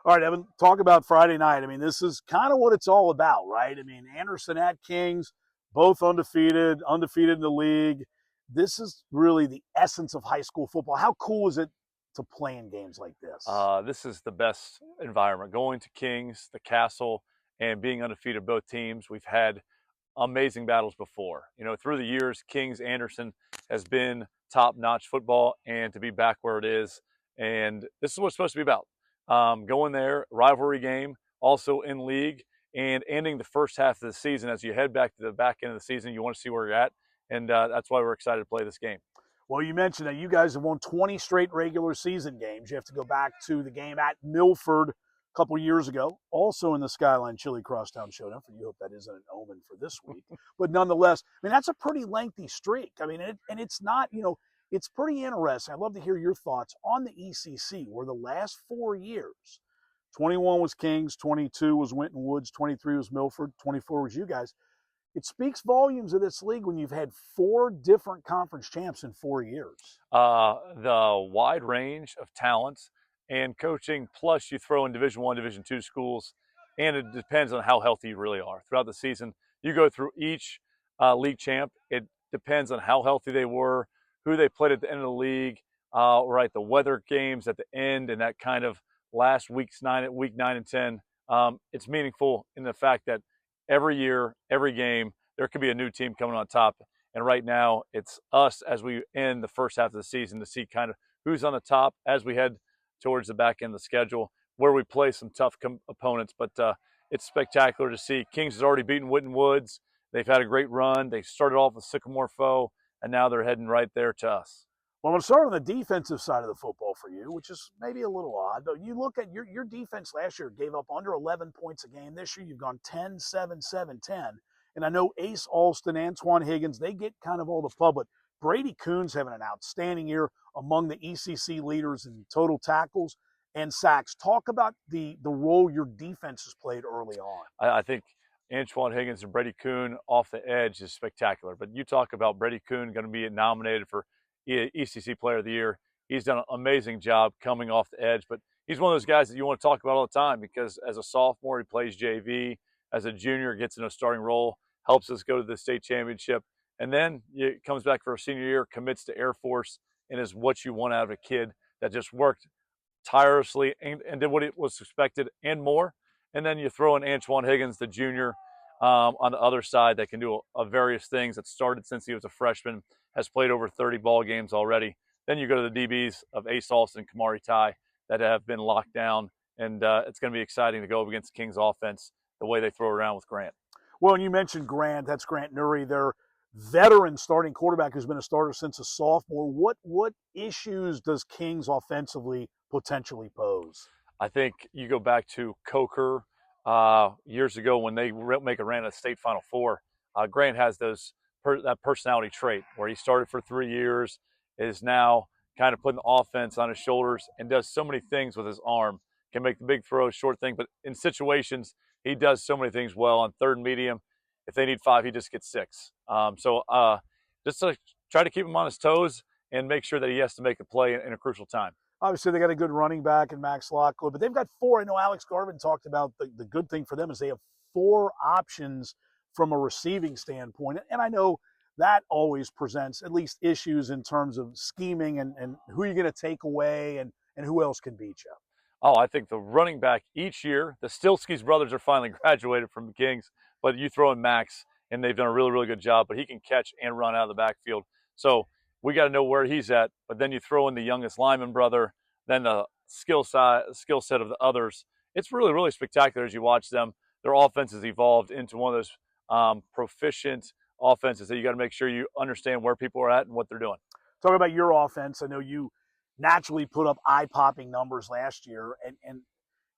All right, Evan, talk about Friday night. I mean, this is kind of what it's all about, right? I mean, Anderson at Kings, both undefeated in the league. This is really the essence of high school football. How cool is it to play in games like this? This is the best environment. Going to Kings, the Castle, and being undefeated both teams. We've had amazing battles before. You know, through the years, Kings Anderson has been top-notch football, and to be back where it is, and this is what it's supposed to be about. Going there, rivalry game, also in league, and ending the first half of the season. As you head back to the back end of the season, you want to see where you're at, and that's why we're excited to play this game. Well, you mentioned that you guys have won 20 straight regular season games. You have to go back to the game at Milford a couple years ago, also in the Skyline Chili Crosstown Showdown. For you, hope that isn't an omen for this week. But nonetheless, I mean, that's a pretty lengthy streak. I mean, and it's not, it's pretty interesting. I'd love to hear your thoughts on the ECC, where the last 4 years, 21 was Kings, 22 was Winton Woods, 23 was Milford, 24 was you guys. It speaks volumes of this league when you've had 4 different conference champs in 4 years. The wide range of talents and coaching, plus you throw in Division I, Division II schools, and it depends on how healthy you really are. Throughout the season, you go through each league champ. It depends on how healthy they were, who they played at the end of the league, right? The weather games at the end, and that kind of last week 9 and 10. It's meaningful in the fact that every year, every game, there could be a new team coming on top. And right now, it's us as we end the first half of the season to see kind of who's on the top as we head towards the back end of the schedule, where we play some tough opponents. But it's spectacular to see. Kings has already beaten Winton Woods. They've had a great run. They started off with Sycamore Foe, and now they're heading right there to us. Well, I'm going to start on the defensive side of the football for you, which is maybe a little odd. But you look at your defense last year, gave up under 11 points a game. This year, you've gone 10, 7, 7, 10. And I know Ace Alston, Antoine Higgins, they get kind of all the pub, but Brady Coon's having an outstanding year among the ECC leaders in total tackles and sacks. Talk about the role your defense has played early on. I think Antoine Higgins and Brady Coon off the edge is spectacular. But you talk about Brady Coon going to be nominated for ECC Player of the Year. He's done an amazing job coming off the edge, but he's one of those guys that you want to talk about all the time because as a sophomore, he plays JV. As a junior, gets in a starting role, helps us go to the state championship. And then he comes back for a senior year, commits to Air Force, and is what you want out of a kid that just worked tirelessly and did what it was expected and more. And then you throw in Antoine Higgins, the junior, on the other side that can do various things that started since he was a freshman, has played over 30 ball games already. Then you go to the DBs of Ace Alston and Kamari Ty that have been locked down, and it's going to be exciting to go up against King's offense the way they throw around with Grant. Well, and you mentioned Grant. That's Grant Nuri, their veteran starting quarterback who's been a starter since a sophomore. What issues does Kings offensively potentially pose? I think you go back to Coker years ago when they make a run at State Final Four. Grant has that personality trait where he started for 3 years, is now kind of putting the offense on his shoulders and does so many things with his arm. Can make the big throws, short thing, but in situations, he does so many things well. On third and medium, if they need 5, he just gets 6. Just to try to keep him on his toes and make sure that he has to make a play in a crucial time. Obviously, they got a good running back in Max Lockwood, but they've got 4. I know Alex Garvin talked about the good thing for them is they have 4 options from a receiving standpoint. And I know that always presents at least issues in terms of scheming and who you're going to take away and who else can beat you. Oh, I think the running back each year, the Stilskis brothers are finally graduated from the Kings, but you throw in Max, and they've done a really, really good job, but he can catch and run out of the backfield. So we got to know where he's at, but then you throw in the youngest Lyman brother, then the skill set of the others. It's really, really spectacular as you watch them. Their offense has evolved into one of those proficient offenses that you got to make sure you understand where people are at and what they're doing. Talking about your offense, I know you naturally put up eye-popping numbers last year, and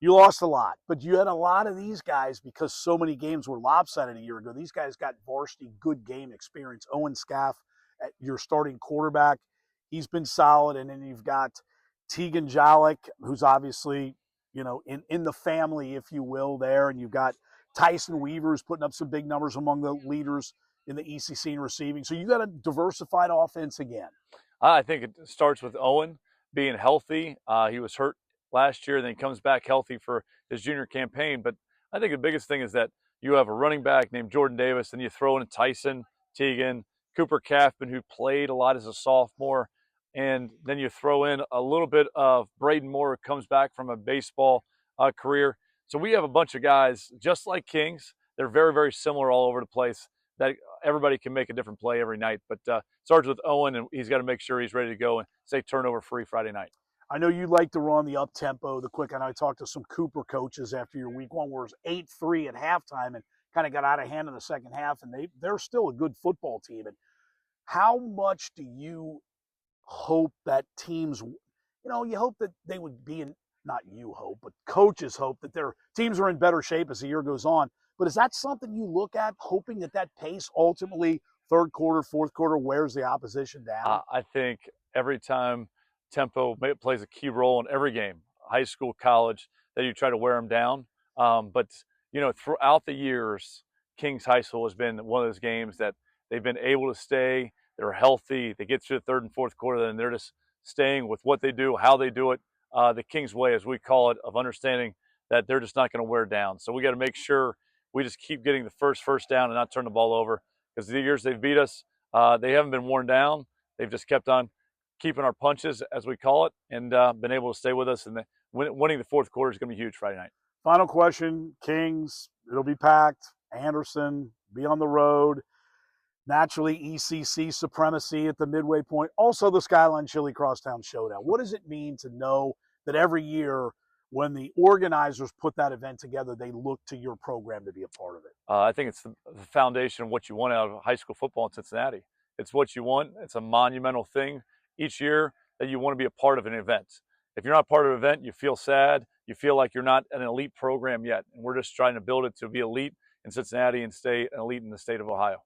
you lost a lot. But you had a lot of these guys because so many games were lopsided a year ago. These guys got varsity good game experience. Owen Scaff, at your starting quarterback, he's been solid. And then you've got Tegan Jalik, who's obviously, in the family, if you will, there. And you've got Tyson Weaver, who's putting up some big numbers among the leaders in the ECC in receiving. So you got a diversified offense again. I think it starts with Owen being healthy. He was hurt last year. Then he comes back healthy for his junior campaign. But I think the biggest thing is that you have a running back named Jordan Davis, and you throw in Tyson Teagan, Cooper Kaufman, who played a lot as a sophomore, and then you throw in a little bit of Braden Moore, who comes back from a baseball career. So we have a bunch of guys just like Kings. They're very, very similar all over the place, that everybody can make a different play every night. But starts with Owen, and he's got to make sure he's ready to go and stay turnover-free Friday night. I know you like to run the up-tempo, the quick. I talked to some Cooper coaches after your week one where it was 8-3 at halftime and kind of got out of hand in the second half, and they're still a good football team. And how much do you hope that teams, you hope that they would be in, not you hope, but coaches hope that their teams are in better shape as the year goes on. But is that something you look at, hoping that pace ultimately third quarter, fourth quarter wears the opposition down? I think every time tempo plays a key role in every game, high school, college, that you try to wear them down. But throughout the years, Kings High School has been one of those games that they've been able to stay. They're healthy. They get through the third and fourth quarter, and they're just staying with what they do, how they do it, the Kings way, as we call it, of understanding that they're just not going to wear down. So we got to make sure we just keep getting the first down and not turn the ball over, because the years they've beat us, they haven't been worn down. They've just kept on keeping our punches, as we call it, and been able to stay with us. And winning the fourth quarter is going to be huge Friday night. Final question, Kings, it'll be packed. Anderson, be on the road. Naturally, ECC supremacy at the midway point. Also, the Skyline Chili Crosstown Showdown. What does it mean to know that every year when the organizers put that event together, they look to your program to be a part of it? I think it's the foundation of what you want out of high school football in Cincinnati. It's what you want. It's a monumental thing each year that you want to be a part of an event. If you're not part of an event, you feel sad. You feel like you're not an elite program yet. And we're just trying to build it to be elite in Cincinnati and stay an elite in the state of Ohio.